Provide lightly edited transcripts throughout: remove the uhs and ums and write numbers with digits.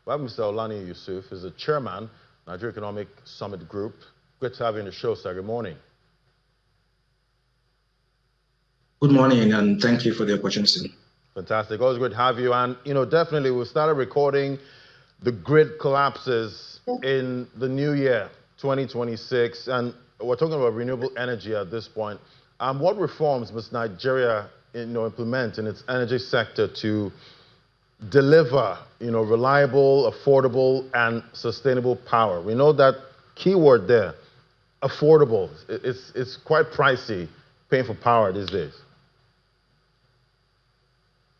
We have Mr. Olaniyi Yusuf, is the chairman, Nigerian Economic Summit Group. Great to have you in the show, sir. Good morning. Good morning, and thank you for the opportunity. Fantastic. Always good to have you. And, definitely we started recording the grid collapses in the new year, 2026. And we're talking about renewable energy at this point. What reforms must Nigeria, implement in its energy sector to deliver, reliable, affordable, and sustainable power? We know that keyword there, affordable. It's quite pricey paying for power these days.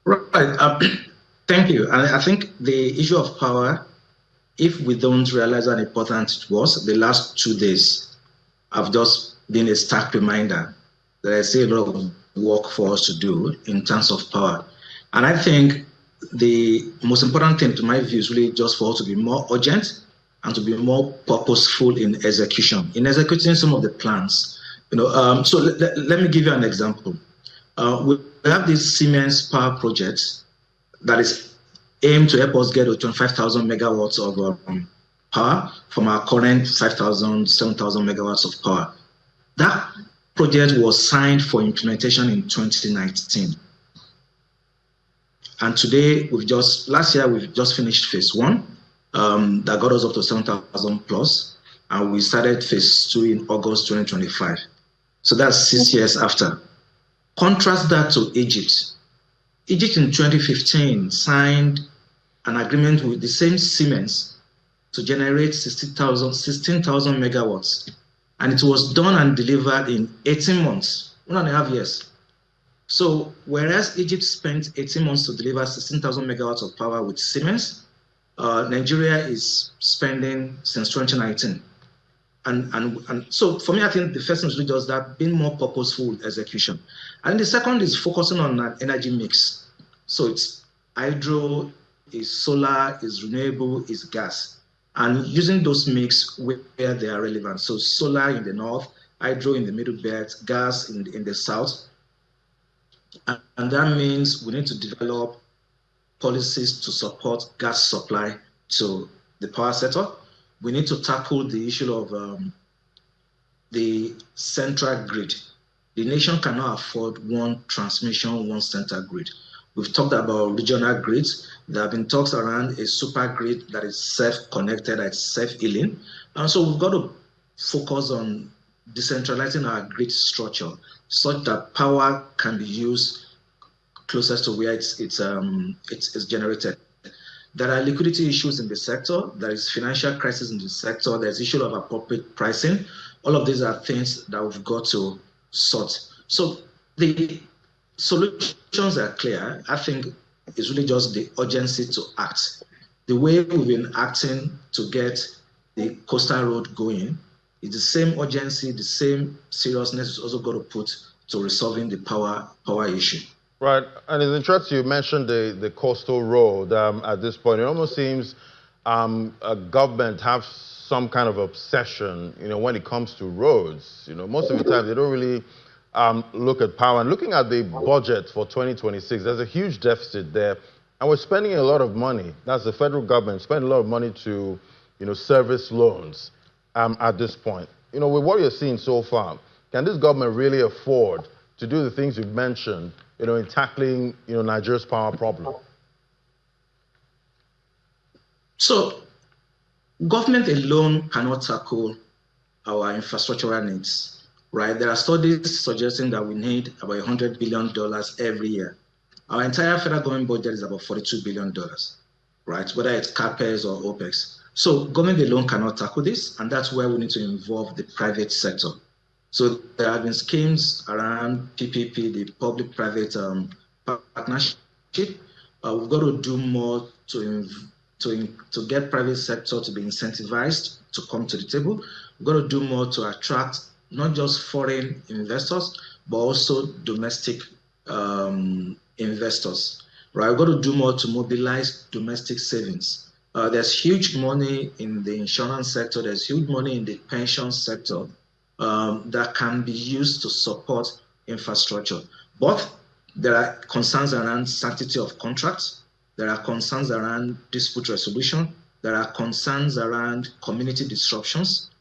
Right. Thank you. I think the issue of power, if we don't realize how important it was, the last 2 days have just been a stark reminder that I see a lot of work for us to do in terms of power. And I think the most important thing, to my view, is really just for us to be more urgent and to be more purposeful in execution, in executing some of the plans. So let me give you an example. We have this Siemens power project that is aimed to help us get to 25,000 megawatts of power from our current 5,000, 7,000 megawatts of power. That project was signed for implementation in 2019. And today, last year, we've just finished phase 1, that got us up to 7,000 plus, and we started phase 2 in August 2025. So that's 6 years after. Contrast that to Egypt. Egypt in 2015 signed an agreement with the same Siemens to generate 16,000 megawatts. And it was done and delivered in 18 months, 1.5 years. So whereas Egypt spent 18 months to deliver 16,000 megawatts of power with Siemens, Nigeria is spending since 2019. And so for me, I think the first thing is really just that, being more purposeful with execution. And the second is focusing on an energy mix. So it's hydro, is solar, is renewable, is gas. And using those mix where they are relevant. So solar in the north, hydro in the middle belt, gas in the south. And that means we need to develop policies to support gas supply to the power sector. We need to tackle the issue of the central grid. The nation cannot afford one transmission, one central grid. We've talked about regional grids. There have been talks around a super grid that is self-connected, that is self-healing. And so we've got to focus on decentralizing our grid structure such that power can be used closest to where it's generated. There are liquidity issues in the sector. There is financial crisis in the sector. There's issue of appropriate pricing. All of these are things that we've got to sort. So the solutions are clear. I think it's really just the urgency to act. The way we've been acting to get the coastal road going is the same urgency, the same seriousness is also got to put to resolving the power issue. Right, and it's interesting you mentioned the coastal road at this point. It almost seems a government have some kind of obsession, when it comes to roads. Most of the time they don't really look at power. And looking at the budget for 2026, there's a huge deficit there, and we're spending a lot of money. That's the federal government spending a lot of money to, service loans at this point. With what you're seeing so far, can this government really afford to do the things you've mentioned, in tackling, Nigeria's power problem? So, government alone cannot tackle our infrastructural needs, right? There are studies suggesting that we need about $100 billion every year. Our entire federal government budget is about $42 billion, right? Whether it's CAPEX or OPEX. So, government alone cannot tackle this, and that's where we need to involve the private sector. So there have been schemes around PPP, the public-private partnership. We've got to do more to get private sector to be incentivized to come to the table. We've got to do more to attract not just foreign investors, but also domestic investors. Right? We've got to do more to mobilize domestic savings. There's huge money in the insurance sector. There's huge money in the pension sector. That can be used to support infrastructure. But there are concerns around sanctity of contracts. There are concerns around dispute resolution. There are concerns around community disruptions,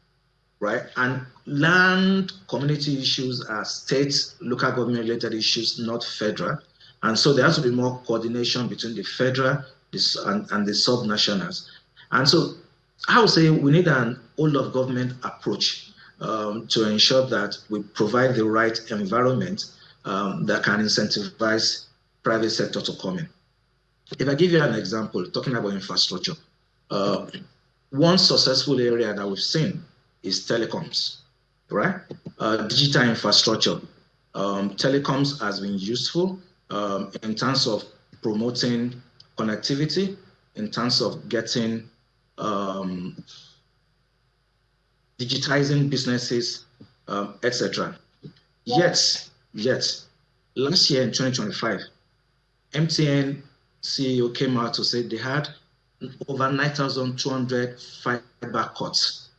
right? And land community issues are state, local government related issues, not federal. And so there has to be more coordination between the federal and the subnationals. And so I would say we need an whole of government approach to ensure that we provide the right environment that can incentivize private sector to come in. If I give you an example, talking about infrastructure, uh, one successful area that we've seen is telecoms, right? Digital infrastructure. Telecoms has been useful in terms of promoting connectivity, in terms of getting digitizing businesses, etc. Yet, last year in 2025, MTN CEO came out to say they had over 9,200 fiber cuts.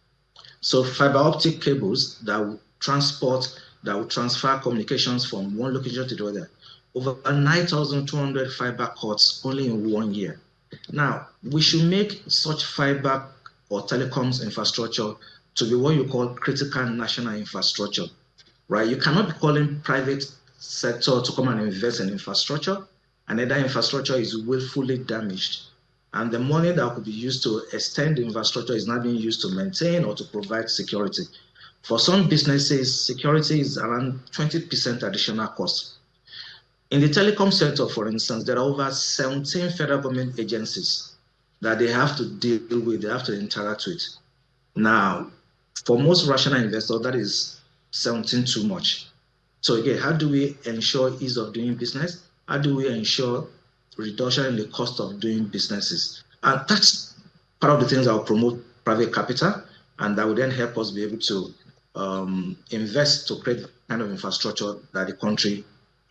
So fiber optic cables that will transfer communications from one location to the other. Over 9,200 fiber cuts only in 1 year. Now, we should make such fiber or telecoms infrastructure to be what you call critical national infrastructure, right? You cannot be calling private sector to come and invest in infrastructure, and that infrastructure is willfully damaged. And the money that could be used to extend the infrastructure is not being used to maintain or to provide security. For some businesses, security is around 20% additional cost. In the telecom sector, for instance, there are over 17 federal government agencies that they have to deal with, they have to interact with. Now, for most rational investors, that is 17 too much. So again, how do we ensure ease of doing business? How do we ensure reduction in the cost of doing businesses? And that's part of the things that will promote private capital, and that will then help us be able to invest to create the kind of infrastructure that the country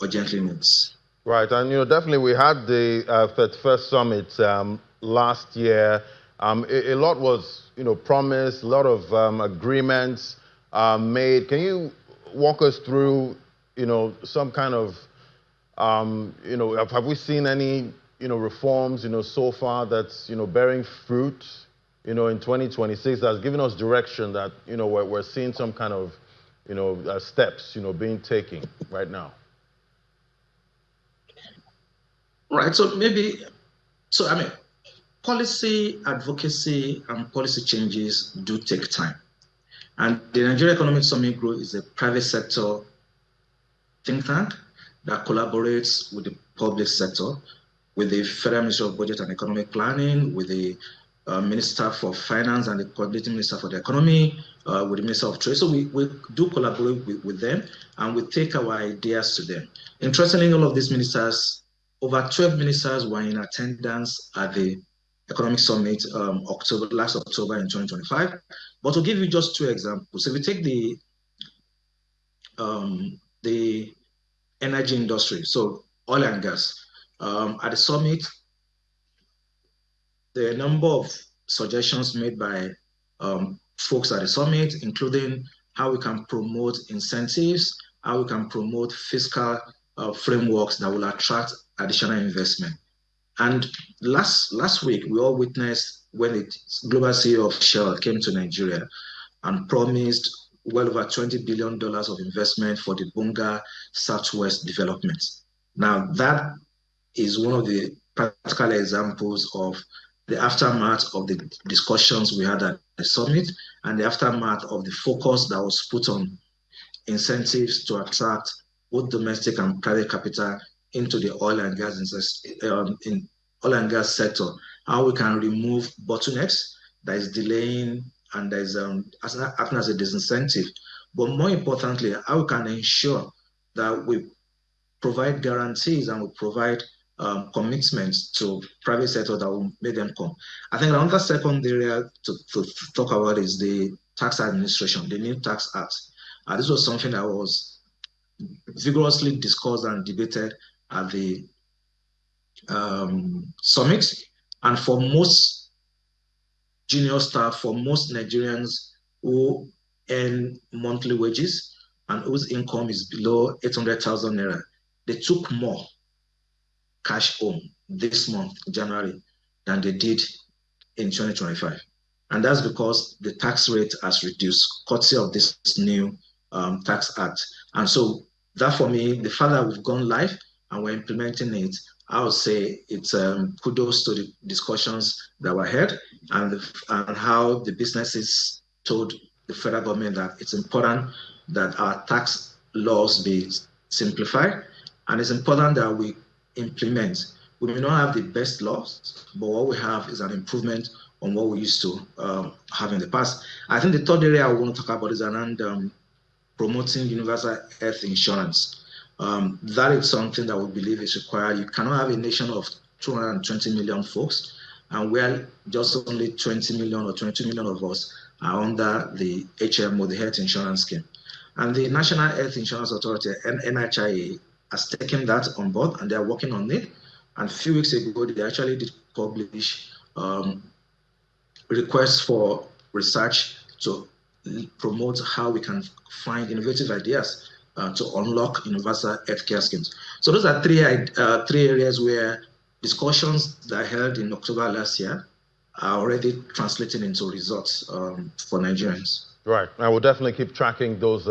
urgently needs. Right, and definitely we had the 31st summit last year. A lot was promised, a lot of agreements made. Can you walk us through some kind of have we seen any reforms so far that's bearing fruit in 2026 that's given us direction that we're seeing some kind of steps being taken right now? Right. So I mean, policy advocacy and policy changes do take time. And the Nigerian Economic Summit Group is a private sector think tank that collaborates with the public sector, with the Federal Ministry of Budget and Economic Planning, with the Minister for Finance and the Coordinating Minister for the Economy, with the Minister of Trade. So we do collaborate with them, and we take our ideas to them. Interestingly, all of these ministers, over 12 ministers were in attendance at the Economic Summit last October in 2025. But to give you just two examples, if we take the energy industry, so oil and gas, at the summit, there are a number of suggestions made by folks at the summit, including how we can promote incentives, how we can promote fiscal frameworks that will attract additional investment. And last week, we all witnessed when the global CEO of Shell came to Nigeria and promised well over $20 billion of investment for the Bunga Southwest development. Now, that is one of the practical examples of the aftermath of the discussions we had at the summit and the aftermath of the focus that was put on incentives to attract both domestic and private capital into the oil and gas sector. How we can remove bottlenecks that is delaying and that is acting as a disincentive. But more importantly, how we can ensure that we provide guarantees and we provide commitments to private sector that will make them come. I think another second area to talk about is the tax administration, the new tax act. This was something that was vigorously discussed and debated at the summit. And for most junior staff, for most Nigerians who earn monthly wages and whose income is below 800,000 naira, they took more cash home this month, January, than they did in 2025. And that's because the tax rate has reduced, courtesy of this new tax act. And so that, for me, the fact that we've gone live and we're implementing it, I would say it's kudos to the discussions that were had and how the businesses told the federal government that it's important that our tax laws be simplified, and it's important that we implement. We may not have the best laws, but what we have is an improvement on what we used to have in the past. I think the third area I want to talk about is around promoting universal health insurance. That is something that we believe is required. You cannot have a nation of 220 million folks, and where just only 20 million or 22 million of us are under the HMO, the Health Insurance Scheme. And the National Health Insurance Authority, NHIA, has taken that on board, and they are working on it. And a few weeks ago, they actually did publish requests for research to promote how we can find innovative ideas to unlock universal healthcare schemes. So those are three areas where discussions that I held in October last year are already translating into results for Nigerians. Right. I will definitely keep tracking those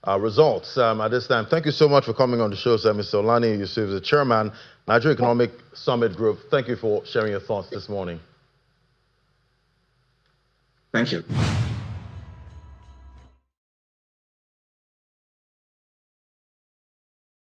results at this time. Thank you so much for coming on the show, sir. Mr. Olaniyi Yusuf, the chairman, Nigerian Economic Summit Group. Thank you for sharing your thoughts this morning. Thank you.